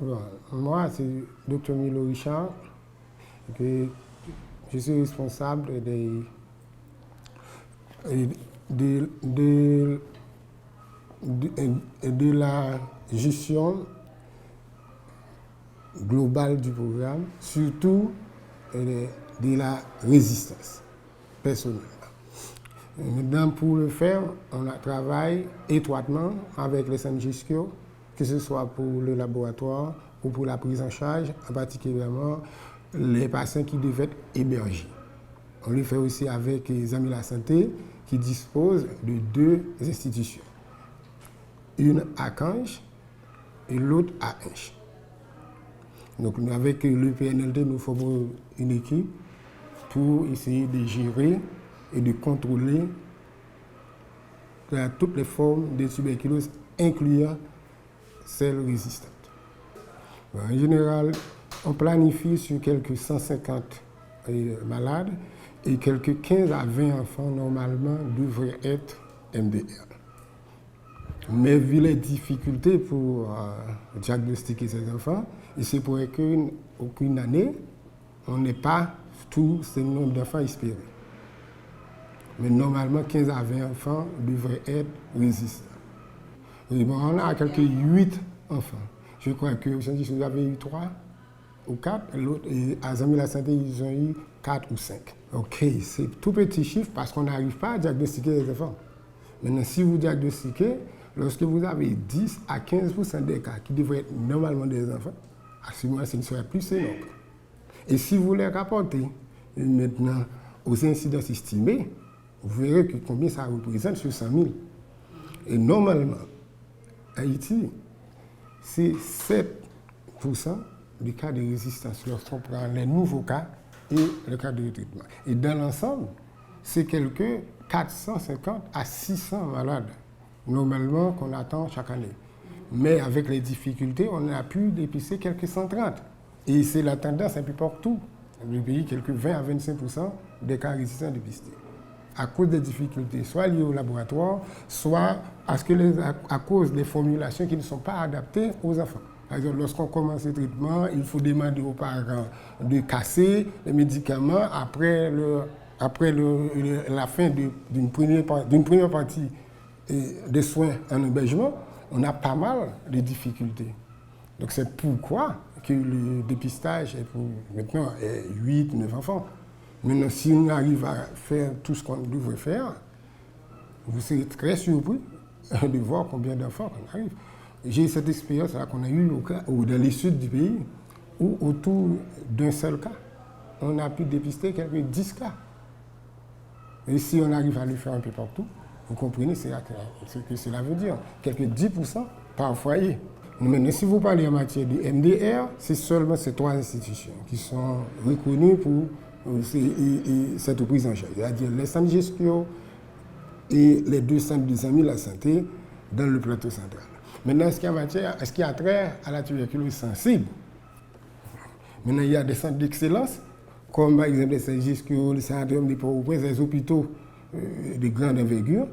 Bon, moi, c'est Dr Milo Richard, que je suis responsable de, de, de la gestion globale du programme, surtout de la résistance personnelle. Maintenant, pour le faire, on travaille étroitement avec les centres GISCO, que ce soit pour le laboratoire ou pour la prise en charge, en particulièrement les patients qui devaient être hébergés. On le fait aussi avec les amis de la santé qui disposent de 2 institutions, une à Cange et l'autre à Hinche. Donc avec le PNLD, nous formons une équipe pour essayer de gérer et de contrôler toutes les formes de tuberculose, incluant celles résistantes. En général, on planifie sur quelques 150 malades et quelques 15 à 20 enfants, normalement, devraient être MDR. Mais vu les difficultés pour diagnostiquer ces enfants, il se pourrait qu'aucune année, on n'ait pas tout ce nombre d'enfants espérés. Mais normalement, 15 à 20 enfants devraient être résistants. Et bon, on a quelques 8 enfants. Je crois que vous avez eu 3 ou 4. L'autre, à Zami la Santé, ils ont eu 4 ou 5. OK, c'est tout petit chiffre parce qu'on n'arrive pas à diagnostiquer les enfants. Maintenant, si vous diagnostiquez, lorsque vous avez 10 à 15% des cas qui devraient être normalement des enfants, à ce moment-là, ce ne serait plus ces nombres. Et si vous les rapportez maintenant aux incidences estimées, vous verrez que combien ça représente sur 100 000. Et normalement, Haïti, c'est 7% des cas de résistance lorsqu'on prend les nouveaux cas et le cas de traitement. Et dans l'ensemble, c'est quelque 450 à 600 malades, normalement, qu'on attend chaque année. Mais avec les difficultés, on a pu dépister quelques 130. Et c'est la tendance un peu partout. Dans le pays, quelques 20 à 25% des cas résistants dépistés. À cause des difficultés, soit liées au laboratoire, soit à cause des formulations qui ne sont pas adaptées aux enfants. Par exemple, lorsqu'on commence le traitement, il faut demander aux parents de casser les médicaments après la fin d'une première partie des soins en hébergement. On a pas mal de difficultés. Donc c'est pourquoi que le dépistage est pour maintenant 8, 9 enfants. Maintenant, si on arrive à faire tout ce qu'on devrait faire, vous serez très surpris de voir combien d'enfants on arrive. J'ai cette expérience-là qu'on a eue dans les sud du pays, où autour d'un seul cas, on a pu dépister quelques 10 cas. Et si on arrive à le faire un peu partout, vous comprenez ce que cela veut dire. Quelques 10% par foyer. Maintenant, si vous parlez en matière de MDR, c'est seulement ces 3 institutions qui sont reconnues pour cette prise en charge, c'est-à-dire les centres GISCO et les 2 centres des amis de la santé dans le plateau central. Maintenant, ce qui a trait à la tuberculose sensible, maintenant il y a des centres d'excellence, comme par exemple les centres GISCO, le Sanatorium de Port-au-Prince, les hôpitaux de grande envergure,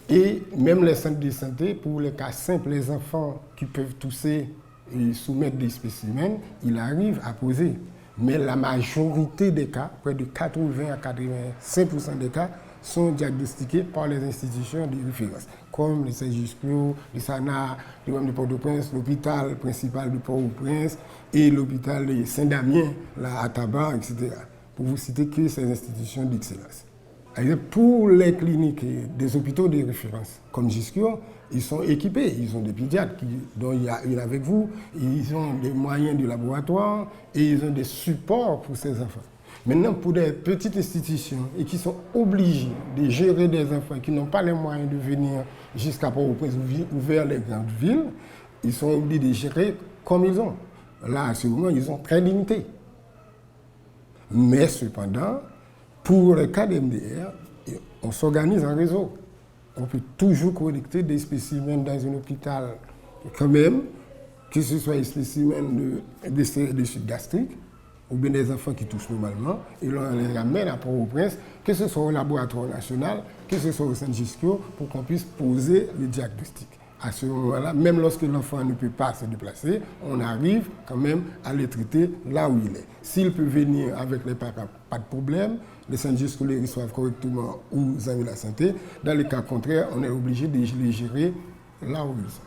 et même les centres de santé, pour les cas simples, les enfants qui peuvent tousser et soumettre des spécimens, il arrive à poser. Mais la majorité des cas, près de 80 à 85% des cas, sont diagnostiqués par les institutions de référence, comme les CGISCO, le SANA, le de Port-au-Prince, l'hôpital principal de Port-au-Prince et l'hôpital de Saint-Damien, à Tabar, etc. Pour vous citer que ces institutions d'excellence. Pour les cliniques des hôpitaux de référence, comme GISCO, ils sont équipés, ils ont des pédiatres dont il y a une avec vous, ils ont des moyens de laboratoire et ils ont des supports pour ces enfants. Maintenant, pour des petites institutions et qui sont obligées de gérer des enfants qui n'ont pas les moyens de venir jusqu'à Port-au-Prince ou vers les grandes villes, ils sont obligés de gérer comme ils ont. Là, à ce moment, ils sont très limités. Mais cependant, pour le cas d'MDR, on s'organise en réseau. On peut toujours collecter des spécimens dans un hôpital quand même, que ce soit des spécimens de chute gastrique ou bien des enfants qui touchent normalement, et on les ramène à Port-au-Prince, que ce soit au laboratoire national, que ce soit au centre GISCO, pour qu'on puisse poser le diagnostic. À ce moment-là, même lorsque l'enfant ne peut pas se déplacer, on arrive quand même à le traiter là où il est. S'il peut venir avec les parents, pas de problème, les centres scolaires reçoivent correctement ou ils ont la santé. Dans le cas contraire, on est obligé de les gérer là où ils sont.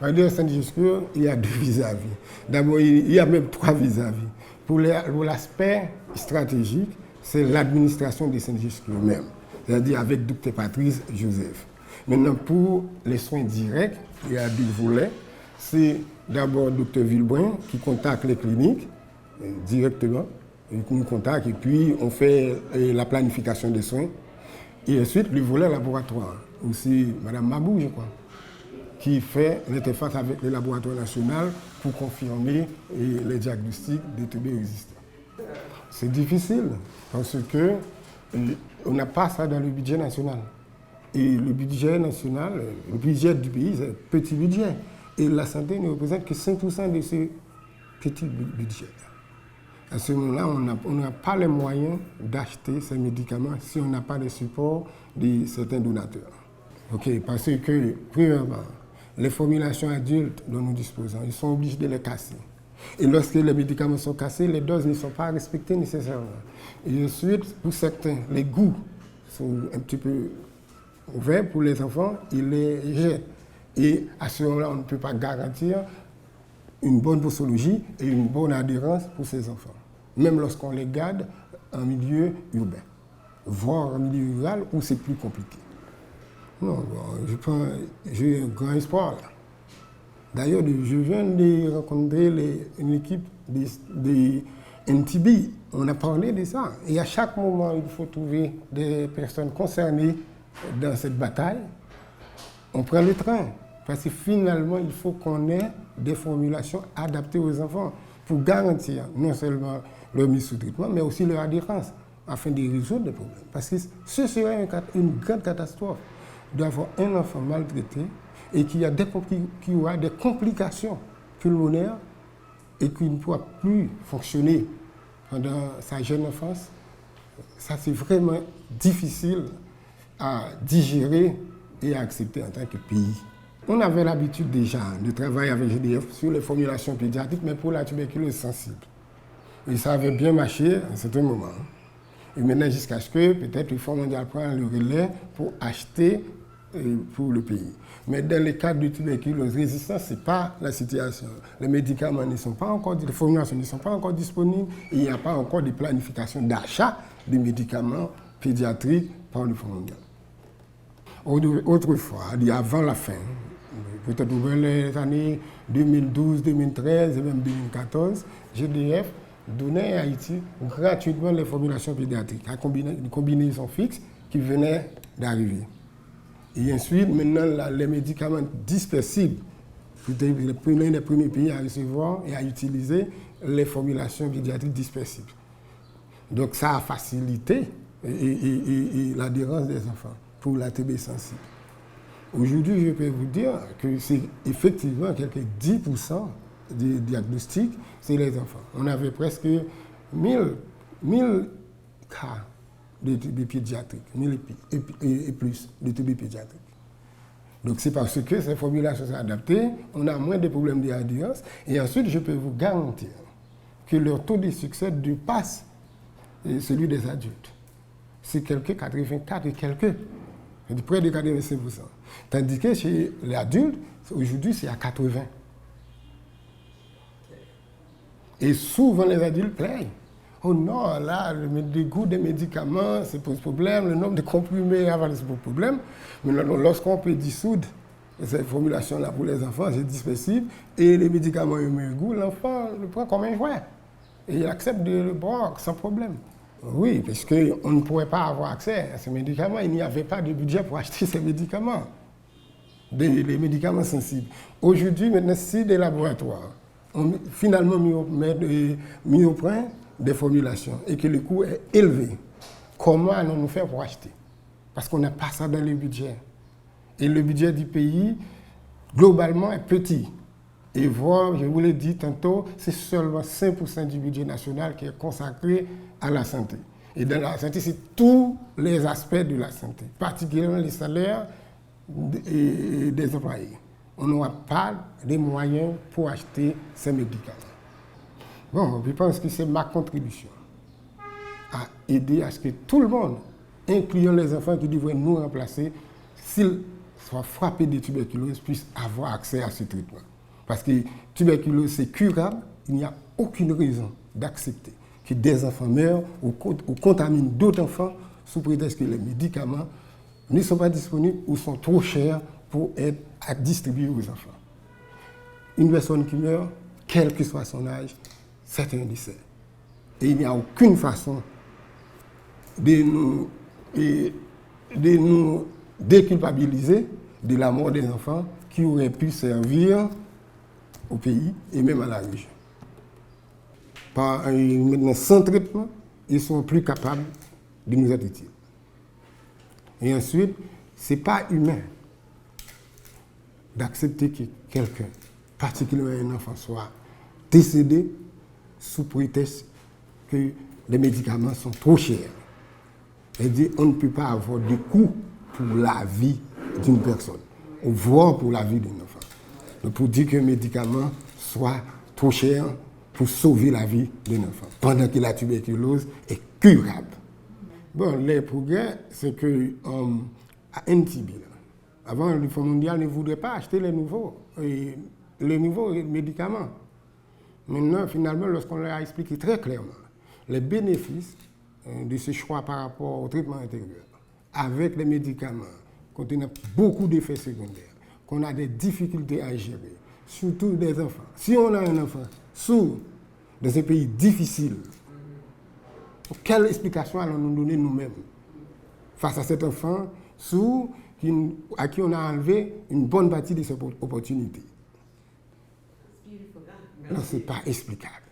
Dans les centres scolaires, il y a 2 vis-à-vis. D'abord, il y a même 3 vis-à-vis. Pour l'aspect stratégique, c'est l'administration des centres scolaires même, c'est-à-dire avec Dr Patrice Joseph. Maintenant, pour les soins directs, il y a 2 volets. C'est d'abord Dr Villebrin qui contacte les cliniques directement, il nous contacte et puis on fait la planification des soins. Et ensuite, le volet laboratoire, aussi Mme Mabou, je crois, qui fait l'interface avec le laboratoire national pour confirmer les diagnostics des TB résistants. C'est difficile parce que on n'a pas ça dans le budget national. Et le budget national, le budget du pays, c'est un petit budget. Et la santé ne représente que 5% de ce petit budget. À ce moment-là, on n'a pas les moyens d'acheter ces médicaments si on n'a pas de support de certains donateurs. Ok, parce que, premièrement, les formulations adultes dont nous disposons, ils sont obligés de les casser. Et lorsque les médicaments sont cassés, les doses ne sont pas respectées nécessairement. Et ensuite, pour certains, les goûts sont un petit peu ouverts pour les enfants, ils les jettent. Et à ce moment-là, on ne peut pas garantir une bonne posologie et une bonne adhérence pour ces enfants, même lorsqu'on les garde en milieu urbain, voire en milieu rural où c'est plus compliqué. Non, bon, j'ai un grand espoir là. D'ailleurs, je viens de rencontrer une équipe des NTB. On a parlé de ça. Et à chaque moment, il faut trouver des personnes concernées dans cette bataille. On prend le train. Parce que finalement, il faut qu'on ait des formulations adaptées aux enfants pour garantir non seulement leur mise sous traitement, mais aussi leur adhérence, afin de résoudre des problèmes. Parce que ce serait une grande catastrophe d'avoir un enfant maltraité et qui aura des complications pulmonaires et qui ne pourra plus fonctionner pendant sa jeune enfance. Ça, c'est vraiment difficile à digérer et à accepter en tant que pays. On avait l'habitude déjà de travailler avec GDF sur les formulations pédiatriques, mais pour la tuberculose sensible. Et ça avait bien marché à un certain moment. Et maintenant, jusqu'à ce que peut-être le Fonds mondial prenne le relais pour acheter pour le pays. Mais dans le cadre de tuberculose résistante, ce n'est pas la situation. Les médicaments ne sont pas encore, les formulations ne sont pas encore disponibles et il n'y a pas encore de planification d'achat de médicaments pédiatriques par le Fonds mondial. Autrefois, avant la fin, peut-être dans les années 2012, 2013 et même 2014, GDF donnait à Haïti gratuitement les formulations pédiatriques, une combinaison fixe qui venait d'arriver. Et ensuite, maintenant, les médicaments dispersibles, c'était les premiers pays à recevoir et à utiliser les formulations pédiatriques dispersibles. Donc ça a facilité l'adhérence des enfants pour la TB sensible. Aujourd'hui, je peux vous dire que c'est effectivement quelques 10% des diagnostics, c'est les enfants. On avait presque 1000 cas de TB pédiatrique, 1000 et plus de TB pédiatrique. Donc c'est parce que ces formulations sont adaptées, on a moins de problèmes d'adhérence. Et ensuite, je peux vous garantir que leur taux de succès dépasse celui des adultes. C'est quelques 84 et quelques, près de 85%. Tandis que chez les adultes, aujourd'hui, c'est à 80. Et souvent, les adultes plaignent. Oh non, là, le goût des médicaments, c'est pose problème, le nombre de comprimés avant, c'est pose problème. Mais lorsqu'on peut dissoudre ces formulations-là pour les enfants, c'est dispersible, et les médicaments ont un goût, l'enfant le prend comme un jouet. Et il accepte de le boire sans problème. Oui, parce qu'on ne pourrait pas avoir accès à ces médicaments, il n'y avait pas de budget pour acheter ces médicaments, les médicaments sensibles. Aujourd'hui, maintenant, si des laboratoires ont finalement mis au point des formulations et que le coût est élevé, comment allons-nous faire pour acheter? Parce qu'on n'a pas ça dans le budget. Et le budget du pays, globalement, est petit. Et voir, je vous l'ai dit tantôt, c'est seulement 5% du budget national qui est consacré à la santé. Et dans la santé, c'est tous les aspects de la santé, particulièrement les salaires des employés. On n'aura pas les moyens pour acheter ces médicaments. Bon, je pense que c'est ma contribution à aider à ce que tout le monde, incluant les enfants qui devraient nous remplacer, s'ils soient frappés de tuberculose, puissent avoir accès à ce traitement. Parce que tuberculose, c'est curable, il n'y a aucune raison d'accepter que des enfants meurent ou contaminent d'autres enfants sous prétexte que les médicaments ne sont pas disponibles ou sont trop chers pour être à distribuer aux enfants. Une personne qui meurt, quel que soit son âge, c'est un décès. Et il n'y a aucune façon de nous déculpabiliser de la mort des enfants qui auraient pu servir au pays et même à la région. Maintenant, sans traitement, ils sont plus capables de nous être utiles. Et ensuite, ce n'est pas humain d'accepter que quelqu'un, particulièrement un enfant, soit décédé sous prétexte que les médicaments sont trop chers. C'est-à-dire on ne peut pas avoir de coût pour la vie d'une personne, voire pour la vie d'un enfant. Donc pour dire qu'un médicament soit trop cher pour sauver la vie d'un enfant, pendant que la tuberculose est curable. Bon, les progrès, c'est que à NTB, avant le Fonds mondial ne voudrait pas acheter les nouveaux médicaments. Maintenant, finalement, lorsqu'on leur a expliqué très clairement les bénéfices de ce choix par rapport au traitement intérieur, avec les médicaments contenant beaucoup d'effets secondaires, qu'on a des difficultés à gérer, surtout des enfants. Si on a un enfant sourd dans un pays difficile, quelle explication allons-nous donner nous-mêmes face à cet enfant sourd à qui on a enlevé une bonne partie de ses opportunités? Non, ce n'est pas explicable.